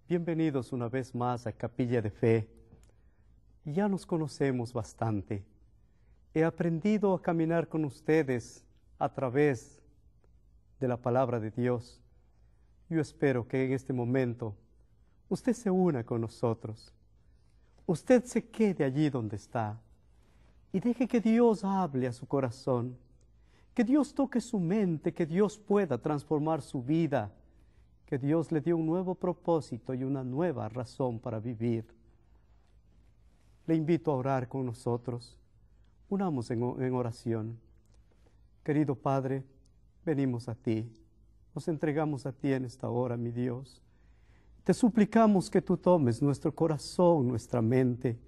Bienvenidos una vez más a Capilla de Fe. Ya nos conocemos bastante. He aprendido a caminar con ustedes a través de la palabra de Dios. Yo espero que en este momento usted se una con nosotros. Usted se quede allí donde está y deje que Dios hable a su corazón, que Dios toque su mente, que Dios pueda transformar su vida, que Dios le dio un nuevo propósito y una nueva razón para vivir. Le invito a orar con nosotros. Unamos en oración. Querido Padre, venimos a ti. Nos entregamos a ti en esta hora, mi Dios. Te suplicamos que tú tomes nuestro corazón, nuestra mente,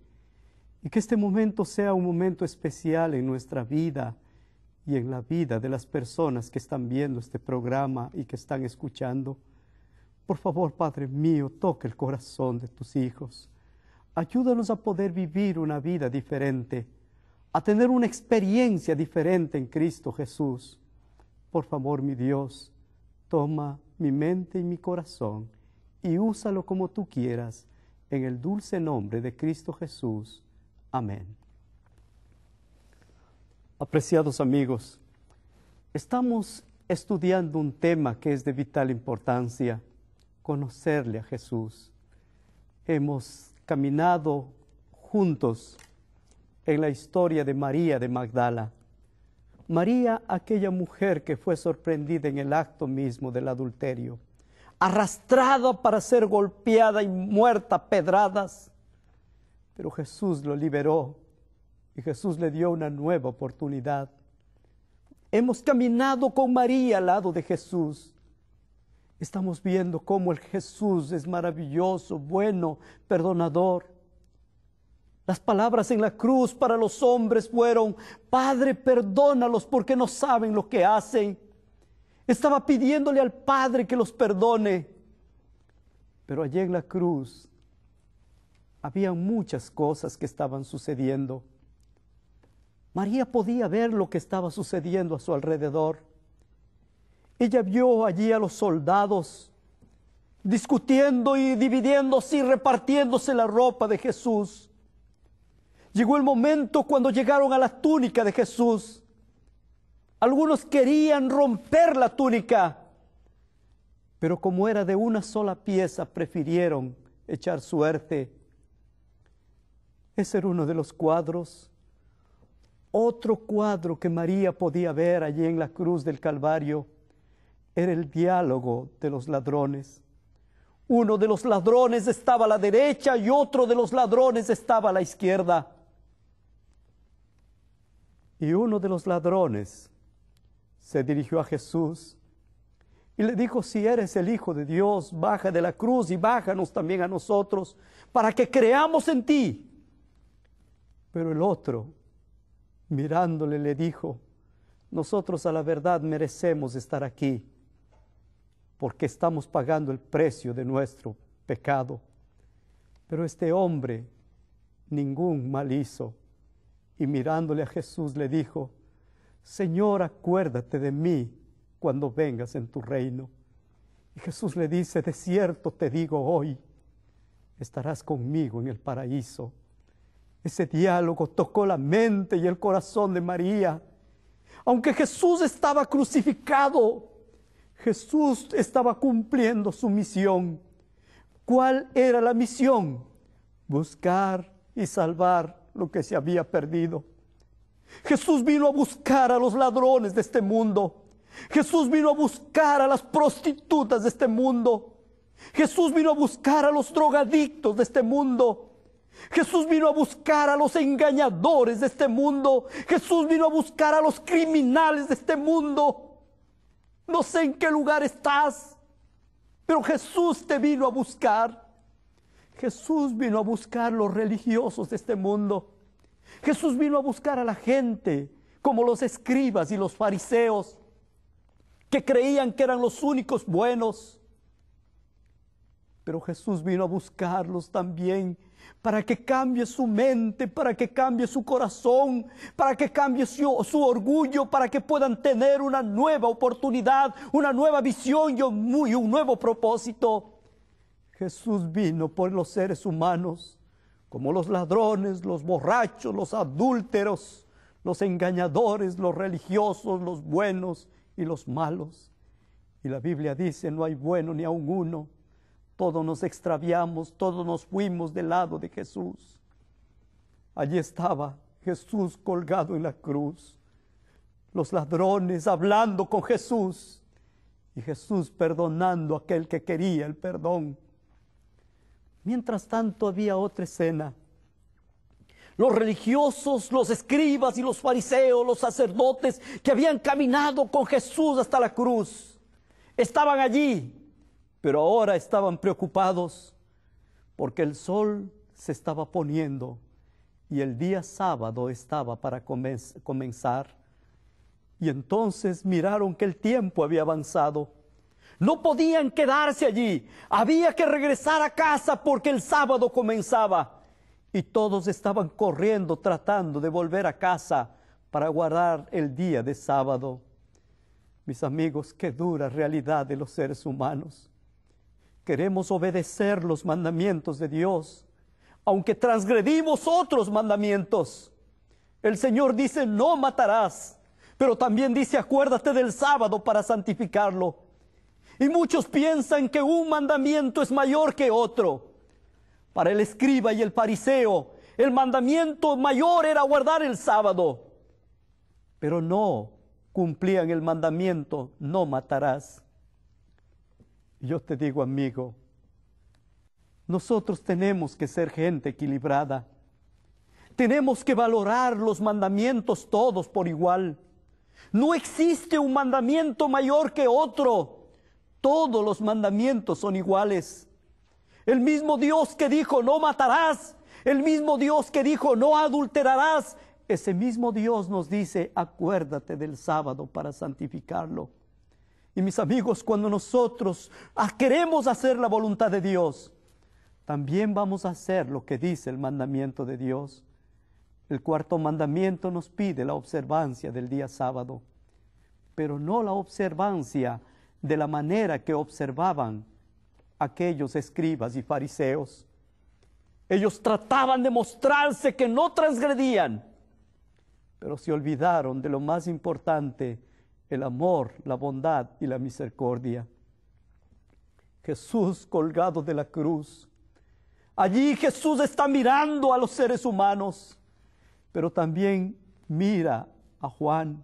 y que este momento sea un momento especial en nuestra vida y en la vida de las personas que están viendo este programa y que están escuchando. Por favor, Padre mío, toca el corazón de tus hijos. Ayúdanos a poder vivir una vida diferente, a tener una experiencia diferente en Cristo Jesús. Por favor, mi Dios, toma mi mente y mi corazón y úsalo como tú quieras, en el dulce nombre de Cristo Jesús. Amén. Apreciados amigos, estamos estudiando un tema que es de vital importancia: conocerle a Jesús. Hemos caminado juntos en la historia de María de Magdala. María, aquella mujer que fue sorprendida en el acto mismo del adulterio, arrastrada para ser golpeada y muerta a pedradas, pero Jesús lo liberó y Jesús le dio una nueva oportunidad. Hemos caminado con María al lado de Jesús. Estamos viendo cómo el Jesús es maravilloso, bueno, perdonador. Las palabras en la cruz para los hombres fueron: Padre, perdónalos porque no saben lo que hacen. Estaba pidiéndole al Padre que los perdone. Pero allí en la cruz había muchas cosas que estaban sucediendo. María podía ver lo que estaba sucediendo a su alrededor. Ella vio allí a los soldados discutiendo y dividiéndose y repartiéndose la ropa de Jesús. Llegó el momento cuando llegaron a la túnica de Jesús. Algunos querían romper la túnica, pero como era de una sola pieza, prefirieron echar suerte. Ese era uno de los cuadros. Otro cuadro que María podía ver allí en la cruz del Calvario era el diálogo de los ladrones. Uno de los ladrones estaba a la derecha y otro de los ladrones estaba a la izquierda. Y uno de los ladrones se dirigió a Jesús y le dijo: si eres el Hijo de Dios, baja de la cruz y bájanos también a nosotros para que creamos en ti. Pero el otro, mirándole, le dijo: nosotros a la verdad merecemos estar aquí, porque estamos pagando el precio de nuestro pecado. Pero este hombre ningún mal hizo. Y mirándole a Jesús le dijo: Señor, acuérdate de mí cuando vengas en tu reino. Y Jesús le dice: de cierto te digo, hoy estarás conmigo en el paraíso. Ese diálogo tocó la mente y el corazón de María. Aunque Jesús estaba crucificado, Jesús estaba cumpliendo su misión. ¿Cuál era la misión? Buscar y salvar lo que se había perdido. Jesús vino a buscar a los ladrones de este mundo. Jesús vino a buscar a las prostitutas de este mundo. Jesús vino a buscar a los drogadictos de este mundo. Jesús vino a buscar a los engañadores de este mundo. Jesús vino a buscar a los criminales de este mundo. No sé en qué lugar estás, pero Jesús te vino a buscar. Jesús vino a buscar los religiosos de este mundo. Jesús vino a buscar a la gente como los escribas y los fariseos, que creían que eran los únicos buenos. Pero Jesús vino a buscarlos también para que cambie su mente, para que cambie su corazón, para que cambie su orgullo, para que puedan tener una nueva oportunidad, una nueva visión y un nuevo propósito. Jesús vino por los seres humanos, como los ladrones, los borrachos, los adúlteros, los engañadores, los religiosos, los buenos y los malos. Y la Biblia dice, no hay bueno ni aun uno. Todos nos extraviamos, todos nos fuimos del lado de Jesús. Allí estaba Jesús colgado en la cruz. Los ladrones hablando con Jesús. Y Jesús perdonando a aquel que quería el perdón. Mientras tanto había otra escena. Los religiosos, los escribas y los fariseos, los sacerdotes que habían caminado con Jesús hasta la cruz, estaban allí, pero ahora estaban preocupados porque el sol se estaba poniendo y el día sábado estaba para comenzar. Y entonces miraron que el tiempo había avanzado. No podían quedarse allí, había que regresar a casa porque el sábado comenzaba. Y todos estaban corriendo tratando de volver a casa para guardar el día de sábado. Mis amigos, qué dura realidad de los seres humanos. Queremos obedecer los mandamientos de Dios, aunque transgredimos otros mandamientos. El Señor dice, no matarás, pero también dice, acuérdate del sábado para santificarlo. Y muchos piensan que un mandamiento es mayor que otro. Para el escriba y el fariseo, el mandamiento mayor era guardar el sábado, pero no cumplían el mandamiento, no matarás. Yo te digo, amigo, nosotros tenemos que ser gente equilibrada. Tenemos que valorar los mandamientos todos por igual. No existe un mandamiento mayor que otro. Todos los mandamientos son iguales. El mismo Dios que dijo no matarás, el mismo Dios que dijo no adulterarás, ese mismo Dios nos dice acuérdate del sábado para santificarlo. Y mis amigos, cuando nosotros queremos hacer la voluntad de Dios, también vamos a hacer lo que dice el mandamiento de Dios. El cuarto mandamiento nos pide la observancia del día sábado, pero no la observancia de la manera que observaban aquellos escribas y fariseos. Ellos trataban de mostrarse que no transgredían, pero se olvidaron de lo más importante, el amor, la bondad y la misericordia. Jesús colgado de la cruz. Allí Jesús está mirando a los seres humanos, pero también mira a Juan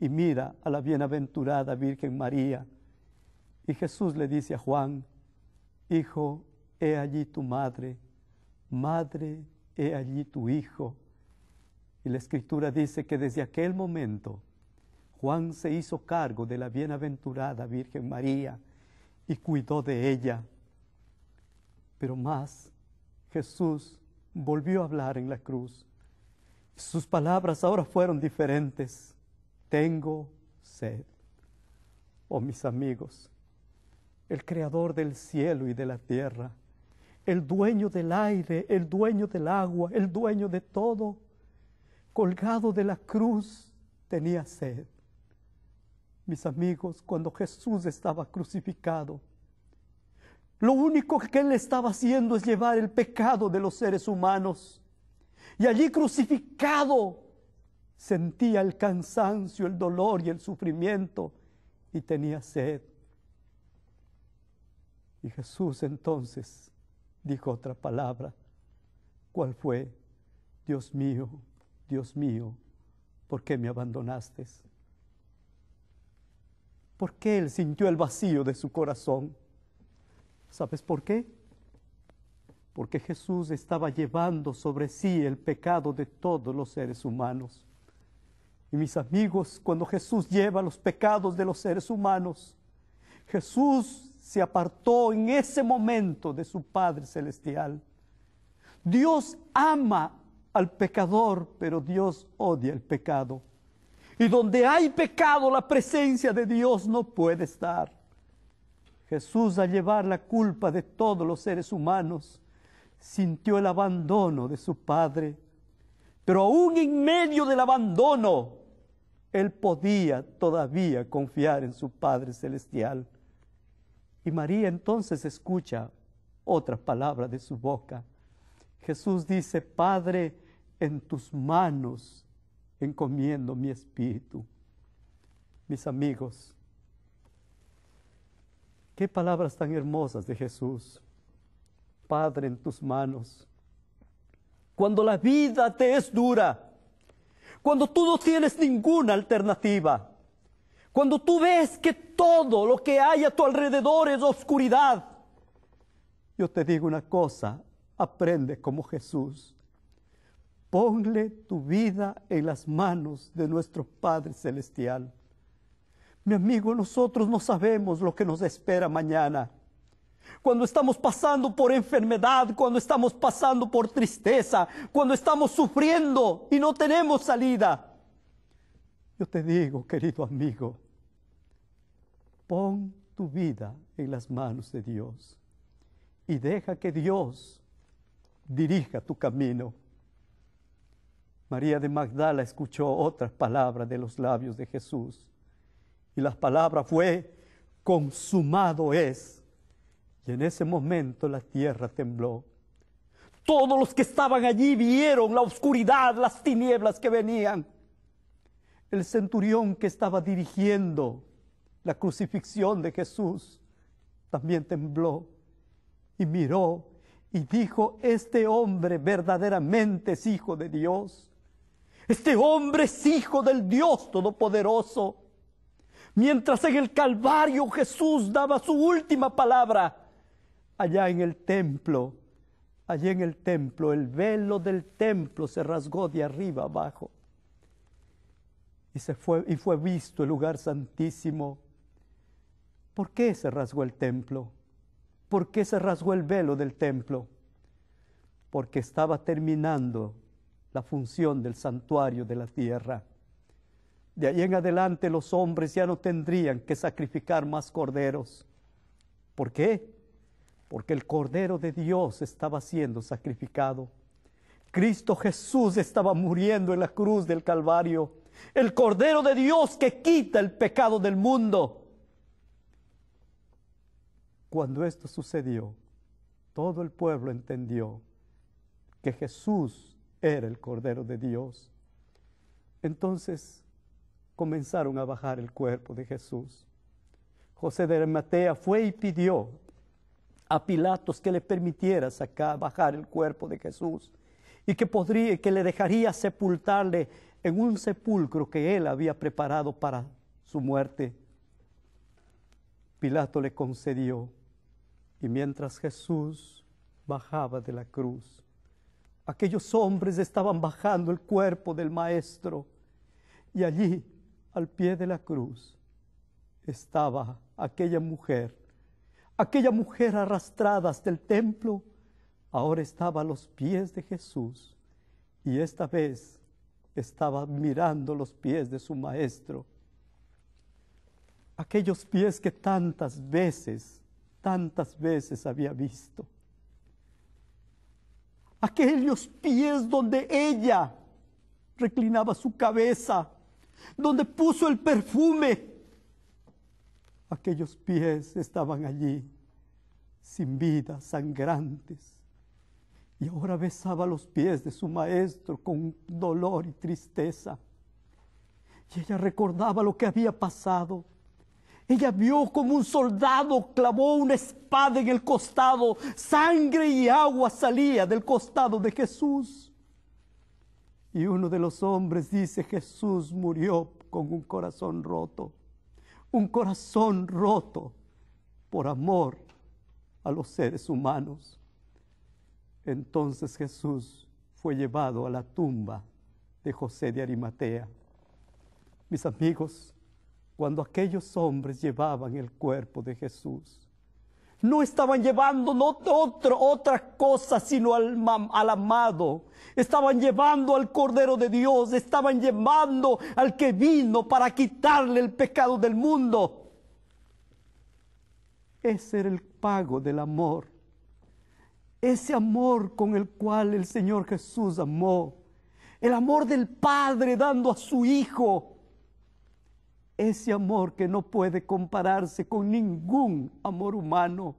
y mira a la bienaventurada Virgen María. Y Jesús le dice a Juan, hijo, he allí tu madre, madre, he allí tu hijo. Y la Escritura dice que desde aquel momento Juan se hizo cargo de la bienaventurada Virgen María y cuidó de ella. Pero más, Jesús volvió a hablar en la cruz. Sus palabras ahora fueron diferentes. Tengo sed. Oh, mis amigos, el creador del cielo y de la tierra, el dueño del aire, el dueño del agua, el dueño de todo, colgado de la cruz, tenía sed. Mis amigos, cuando Jesús estaba crucificado, lo único que Él estaba haciendo es llevar el pecado de los seres humanos. Y allí crucificado, sentía el cansancio, el dolor y el sufrimiento, y tenía sed. Y Jesús entonces dijo otra palabra. ¿Cuál fue? Dios mío, ¿por qué me abandonaste? ¿Por qué Él sintió el vacío de su corazón? ¿Sabes por qué? Porque Jesús estaba llevando sobre sí el pecado de todos los seres humanos. Y mis amigos, cuando Jesús lleva los pecados de los seres humanos, Jesús se apartó en ese momento de su Padre Celestial. Dios ama al pecador, pero Dios odia el pecado. Y donde hay pecado, la presencia de Dios no puede estar. Jesús, al llevar la culpa de todos los seres humanos, sintió el abandono de su Padre. Pero aún en medio del abandono, Él podía todavía confiar en su Padre Celestial. Y María entonces escucha otra palabra de su boca. Jesús dice: Padre, en tus manos encomiendo mi espíritu. Mis amigos, qué palabras tan hermosas de Jesús. Padre, en tus manos. Cuando la vida te es dura, cuando tú no tienes ninguna alternativa, cuando tú ves que todo lo que hay a tu alrededor es oscuridad, yo te digo una cosa: aprende como Jesús. Ponle tu vida en las manos de nuestro Padre Celestial. Mi amigo, nosotros no sabemos lo que nos espera mañana. Cuando estamos pasando por enfermedad, cuando estamos pasando por tristeza, cuando estamos sufriendo y no tenemos salida, yo te digo, querido amigo, pon tu vida en las manos de Dios y deja que Dios dirija tu camino. María de Magdala escuchó otras palabras de los labios de Jesús. Y la palabra fue: consumado es. Y en ese momento la tierra tembló. Todos los que estaban allí vieron la oscuridad, las tinieblas que venían. El centurión que estaba dirigiendo la crucifixión de Jesús también tembló y miró y dijo: este hombre verdaderamente es hijo de Dios. Este hombre es hijo del Dios Todopoderoso. Mientras en el Calvario Jesús daba su última palabra, allá en el templo, el velo del templo se rasgó de arriba abajo. Y fue visto el lugar santísimo. ¿Por qué se rasgó el templo? ¿Por qué se rasgó el velo del templo? Porque estaba terminando la función del santuario de la tierra. De ahí en adelante los hombres ya no tendrían que sacrificar más corderos. ¿Por qué? Porque el Cordero de Dios estaba siendo sacrificado. Cristo Jesús estaba muriendo en la cruz del Calvario. El Cordero de Dios que quita el pecado del mundo. Cuando esto sucedió, todo el pueblo entendió que Jesús era el Cordero de Dios. Entonces comenzaron a bajar el cuerpo de Jesús. José de Arimatea fue y pidió a Pilatos que le permitiera bajar el cuerpo de Jesús y que le dejaría sepultarle en un sepulcro que él había preparado para su muerte. Pilato le concedió, y mientras Jesús bajaba de la cruz, aquellos hombres estaban bajando el cuerpo del Maestro, y allí, al pie de la cruz, estaba aquella mujer arrastrada hasta el templo. Ahora estaba a los pies de Jesús, y esta vez estaba mirando los pies de su Maestro. Aquellos pies que tantas veces había visto. Aquellos pies donde ella reclinaba su cabeza, donde puso el perfume. Aquellos pies estaban allí, sin vida, sangrantes. Y ahora besaba los pies de su Maestro con dolor y tristeza. Y ella recordaba lo que había pasado. Ella vio como un soldado clavó una espada en el costado. Sangre y agua salía del costado de Jesús. Y uno de los hombres dice: Jesús murió con un corazón roto. Un corazón roto por amor a los seres humanos. Entonces Jesús fue llevado a la tumba de José de Arimatea. Mis amigos, cuando aquellos hombres llevaban el cuerpo de Jesús, no estaban llevando otra cosa sino al amado. Estaban llevando al Cordero de Dios, estaban llevando al que vino para quitarle el pecado del mundo. Ese era el pago del amor. Ese amor con el cual el Señor Jesús amó. El amor del Padre dando a su Hijo. Ese amor que no puede compararse con ningún amor humano.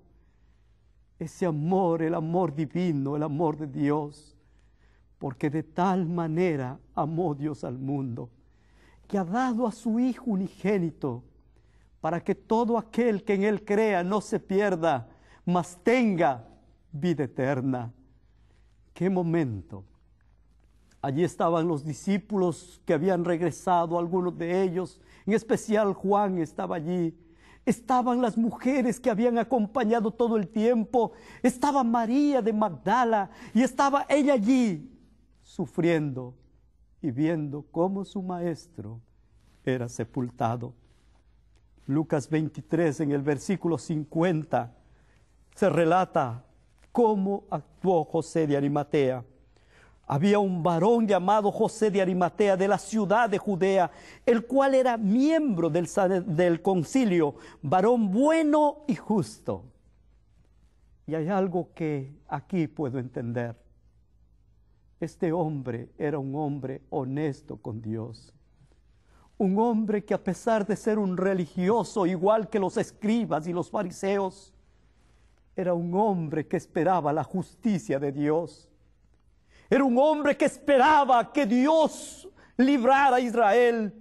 ese amor, el amor divino, el amor de Dios, porque de tal manera amó Dios al mundo, que ha dado a su Hijo unigénito, para que todo aquel que en Él crea no se pierda, mas tenga vida eterna. ¡Qué momento! Allí estaban los discípulos que habían regresado, algunos de ellos, en especial Juan estaba allí. Estaban las mujeres que habían acompañado todo el tiempo. Estaba María de Magdala y estaba ella allí, sufriendo y viendo cómo su maestro era sepultado. Lucas 23, en el versículo 50, se relata cómo actuó José de Arimatea. Había un varón llamado José de Arimatea de la ciudad de Judea, el cual era miembro del concilio, varón bueno y justo. Y hay algo que aquí puedo entender. Este hombre era un hombre honesto con Dios. Un hombre que, a pesar de ser un religioso igual que los escribas y los fariseos, era un hombre que esperaba la justicia de Dios. Era un hombre que esperaba que Dios librara a Israel.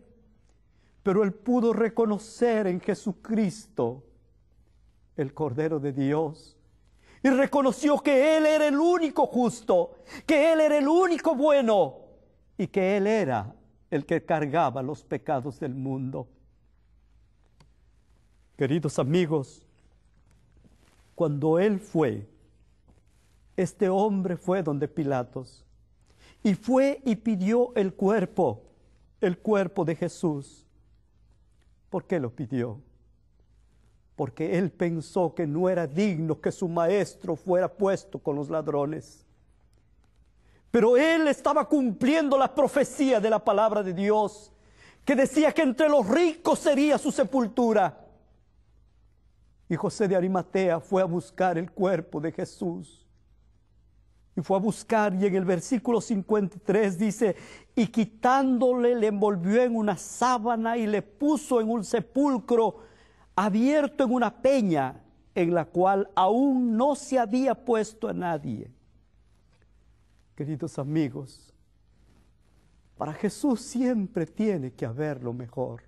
Pero él pudo reconocer en Jesucristo el Cordero de Dios. Y reconoció que Él era el único justo, que Él era el único bueno y que Él era el que cargaba los pecados del mundo. Queridos amigos, cuando Él fue, este hombre fue donde Pilatos y fue y pidió el cuerpo de Jesús. ¿Por qué lo pidió? Porque él pensó que no era digno que su maestro fuera puesto con los ladrones. Pero él estaba cumpliendo la profecía de la palabra de Dios, que decía que entre los ricos sería su sepultura. Y José de Arimatea fue a buscar el cuerpo de Jesús. Y fue a buscar, y en el versículo 53 dice, y quitándole, le envolvió en una sábana y le puso en un sepulcro abierto en una peña, en la cual aún no se había puesto a nadie. Queridos amigos, para Jesús siempre tiene que haber lo mejor.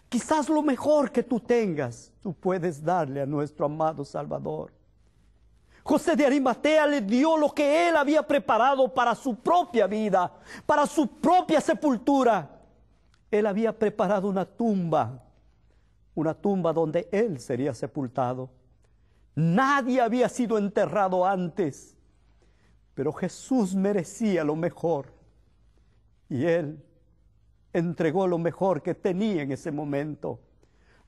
Quizás lo mejor que tú tengas, tú puedes darle a nuestro amado Salvador. José de Arimatea le dio lo que él había preparado para su propia vida, para su propia sepultura. Él había preparado una tumba donde él sería sepultado. Nadie había sido enterrado antes, pero Jesús merecía lo mejor. Y él entregó lo mejor que tenía en ese momento.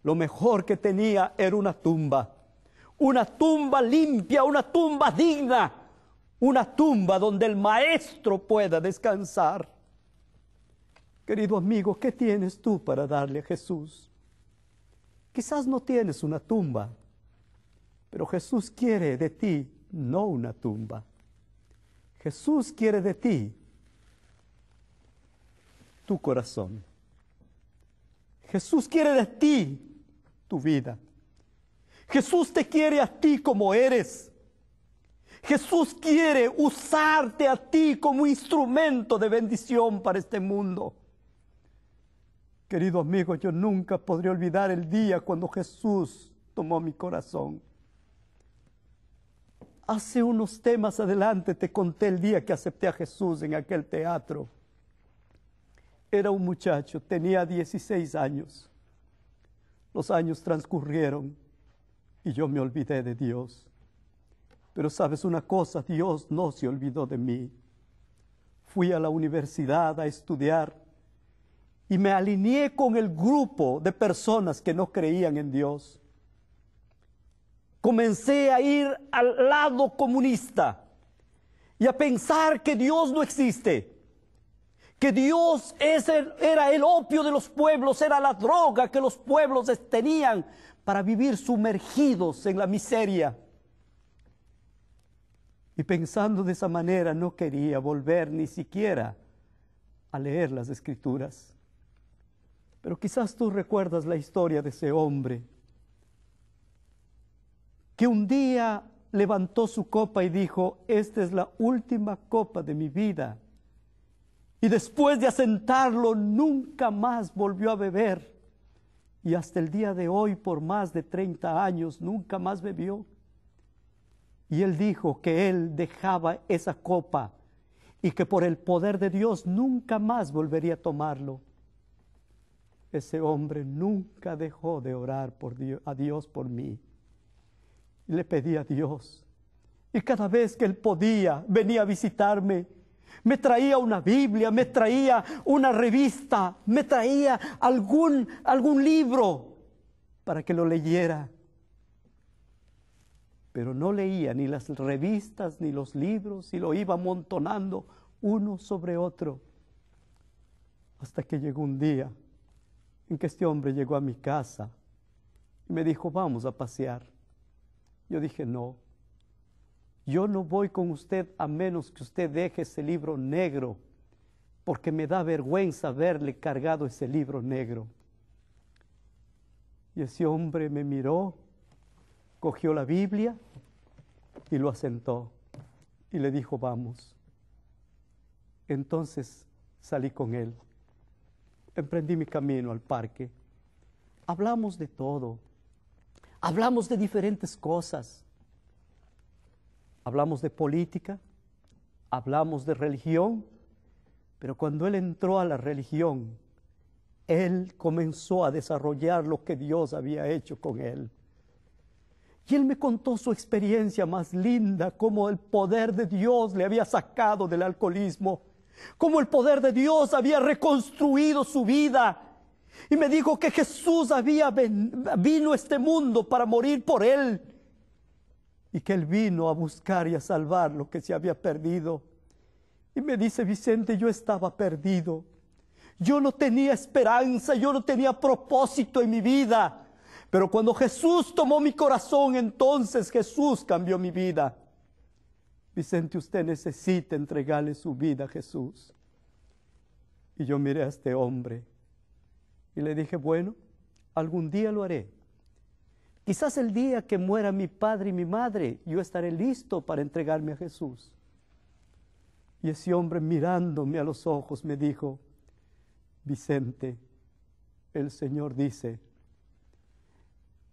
Lo mejor que tenía era una tumba limpia, una tumba digna, una tumba donde el maestro pueda descansar. Querido amigo, ¿qué tienes tú para darle a Jesús? Quizás no tienes una tumba, pero Jesús quiere de ti no una tumba. Jesús quiere de ti tu corazón. Jesús quiere de ti tu vida. Jesús te quiere a ti como eres. Jesús quiere usarte a ti como instrumento de bendición para este mundo. Querido amigo, yo nunca podré olvidar el día cuando Jesús tomó mi corazón. Hace unos temas adelante te conté el día que acepté a Jesús en aquel teatro. Era un muchacho, tenía 16 años. Los años transcurrieron y yo me olvidé de Dios. Pero sabes una cosa, Dios no se olvidó de mí. Fui a la universidad a estudiar y me alineé con el grupo de personas que no creían en Dios. Comencé a ir al lado comunista y a pensar que Dios no existe, que Dios era el opio de los pueblos, era la droga que los pueblos tenían para vivir sumergidos en la miseria. Y pensando de esa manera no quería volver ni siquiera a leer las Escrituras. Pero quizás tú recuerdas la historia de ese hombre que un día levantó su copa y dijo: esta es la última copa de mi vida. Y después de asentarlo, nunca más volvió a beber. Y hasta el día de hoy, por más de 30 años, nunca más bebió. Y él dijo que él dejaba esa copa y que por el poder de Dios nunca más volvería a tomarlo. Ese hombre nunca dejó de orar a Dios por mí. Y le pedí a Dios. Y cada vez que él podía, venía a visitarme. Me traía una Biblia, me traía una revista, me traía algún libro para que lo leyera. Pero no leía ni las revistas ni los libros y lo iba amontonando uno sobre otro. Hasta que llegó un día en que este hombre llegó a mi casa y me dijo: vamos a pasear. Yo dije: no, yo no voy con usted a menos que usted deje ese libro negro, porque me da vergüenza haberle cargado ese libro negro. Y ese hombre me miró, cogió la Biblia y lo asentó y le dijo: vamos. Entonces salí con él, emprendí mi camino al parque. Hablamos de todo, hablamos de diferentes cosas. Hablamos de política, hablamos de religión, pero cuando él entró a la religión, él comenzó a desarrollar lo que Dios había hecho con él. Y él me contó su experiencia más linda, cómo el poder de Dios le había sacado del alcoholismo, cómo el poder de Dios había reconstruido su vida. Y me dijo que Jesús vino a este mundo para morir por él, y que él vino a buscar y a salvar lo que se había perdido. Y me dice: Vicente, yo estaba perdido. Yo no tenía esperanza, yo no tenía propósito en mi vida. Pero cuando Jesús tomó mi corazón, entonces Jesús cambió mi vida. Vicente, usted necesita entregarle su vida a Jesús. Y yo miré a este hombre y le dije: bueno, algún día lo haré. Quizás el día que muera mi padre y mi madre, yo estaré listo para entregarme a Jesús. Y ese hombre, mirándome a los ojos, me dijo: Vicente, el Señor dice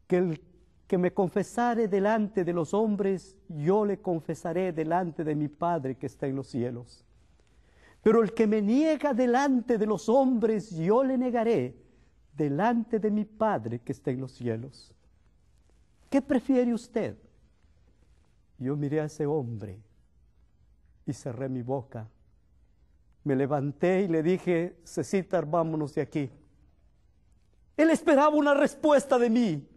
que el que me confesare delante de los hombres, yo le confesaré delante de mi Padre que está en los cielos. Pero el que me niega delante de los hombres, yo le negaré delante de mi Padre que está en los cielos. ¿Qué prefiere usted? Yo miré a ese hombre y cerré mi boca. Me levanté y le dije: Cecitar, vámonos de aquí. Él esperaba una respuesta de mí,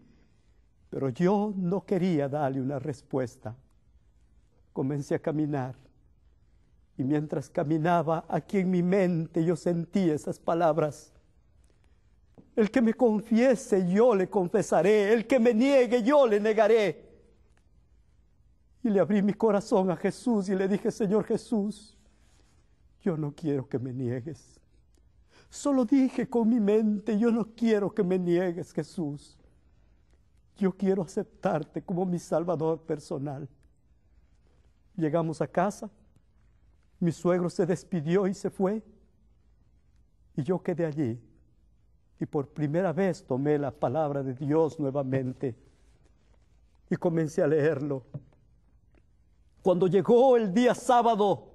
pero yo no quería darle una respuesta. Comencé a caminar, y mientras caminaba, aquí en mi mente yo sentí esas palabras: el que me confiese, yo le confesaré; el que me niegue, yo le negaré. Y le abrí mi corazón a Jesús y le dije: Señor Jesús, yo no quiero que me niegues. Solo dije con mi mente: yo no quiero que me niegues, Jesús. Yo quiero aceptarte como mi Salvador personal. Llegamos a casa, mi suegro se despidió y se fue, y yo quedé allí. Y por primera vez tomé la palabra de Dios nuevamente y comencé a leerlo. Cuando llegó el día sábado,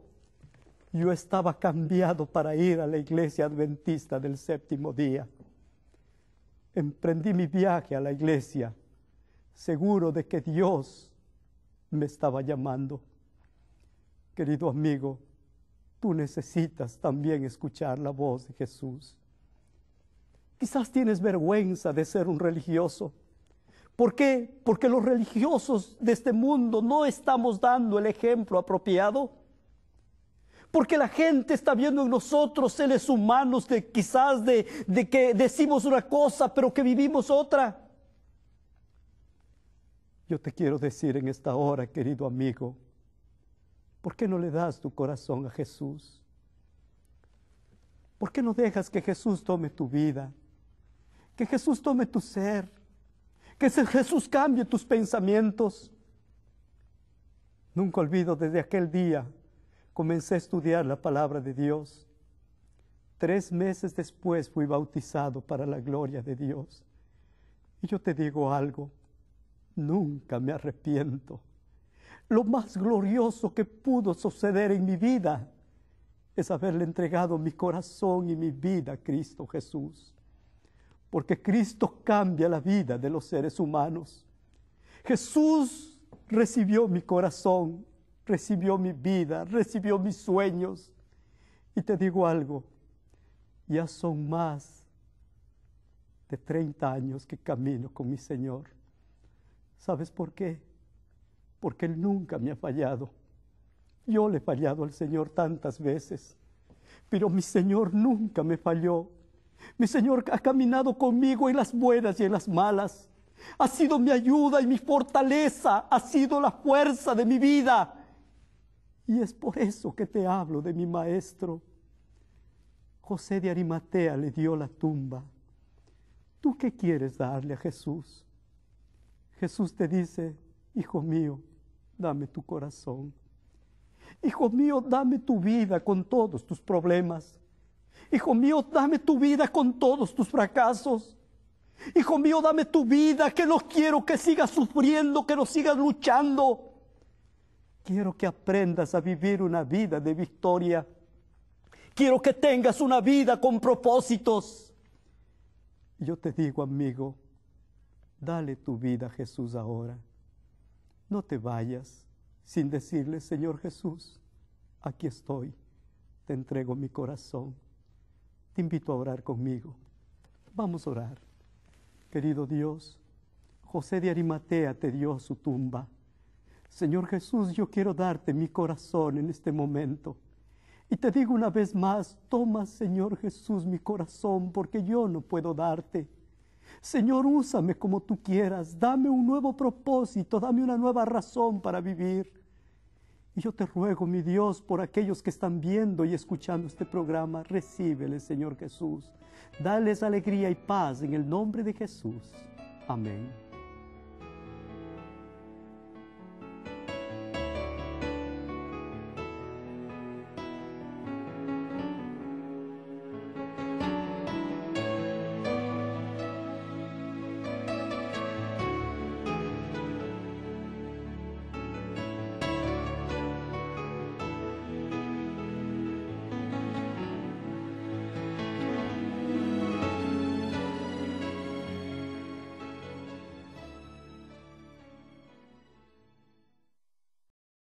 yo estaba cambiado para ir a la iglesia adventista del séptimo día. Emprendí mi viaje a la iglesia, seguro de que Dios me estaba llamando. Querido amigo, tú necesitas también escuchar la voz de Jesús. Quizás tienes vergüenza de ser un religioso. ¿Por qué? Porque los religiosos de este mundo no estamos dando el ejemplo apropiado. Porque la gente está viendo en nosotros seres humanos de que decimos una cosa, pero que vivimos otra. Yo te quiero decir en esta hora, querido amigo, ¿por qué no le das tu corazón a Jesús? ¿Por qué no dejas que Jesús tome tu vida? Que Jesús tome tu ser, que Jesús cambie tus pensamientos. Nunca olvido, desde aquel día comencé a estudiar la palabra de Dios. 3 meses después fui bautizado para la gloria de Dios. Y yo te digo algo, nunca me arrepiento. Lo más glorioso que pudo suceder en mi vida es haberle entregado mi corazón y mi vida a Cristo Jesús. Porque Cristo cambia la vida de los seres humanos. Jesús recibió mi corazón, recibió mi vida, recibió mis sueños. Y te digo algo, ya son más de 30 años que camino con mi Señor. ¿Sabes por qué? Porque Él nunca me ha fallado. Yo le he fallado al Señor tantas veces, pero mi Señor nunca me falló. Mi Señor ha caminado conmigo en las buenas y en las malas. Ha sido mi ayuda y mi fortaleza, ha sido la fuerza de mi vida. Y es por eso que te hablo de mi maestro. José de Arimatea le dio la tumba. ¿Tú qué quieres darle a Jesús? Jesús te dice, hijo mío, dame tu corazón. Hijo mío, dame tu vida con todos tus problemas. Hijo mío, dame tu vida con todos tus fracasos. Hijo mío, dame tu vida, que no quiero que sigas sufriendo, que no sigas luchando. Quiero que aprendas a vivir una vida de victoria. Quiero que tengas una vida con propósitos. Yo te digo, amigo, dale tu vida a Jesús ahora. No te vayas sin decirle, Señor Jesús, aquí estoy, te entrego mi corazón. Te invito a orar conmigo. Vamos a orar. Querido Dios, José de Arimatea te dio su tumba. Señor Jesús, yo quiero darte mi corazón en este momento. Y te digo una vez más, toma, Señor Jesús, mi corazón, porque yo no puedo darte. Señor, úsame como tú quieras, dame un nuevo propósito, dame una nueva razón para vivir. Y yo te ruego, mi Dios, por aquellos que están viendo y escuchando este programa, recíbeles, Señor Jesús. Dales alegría y paz en el nombre de Jesús. Amén.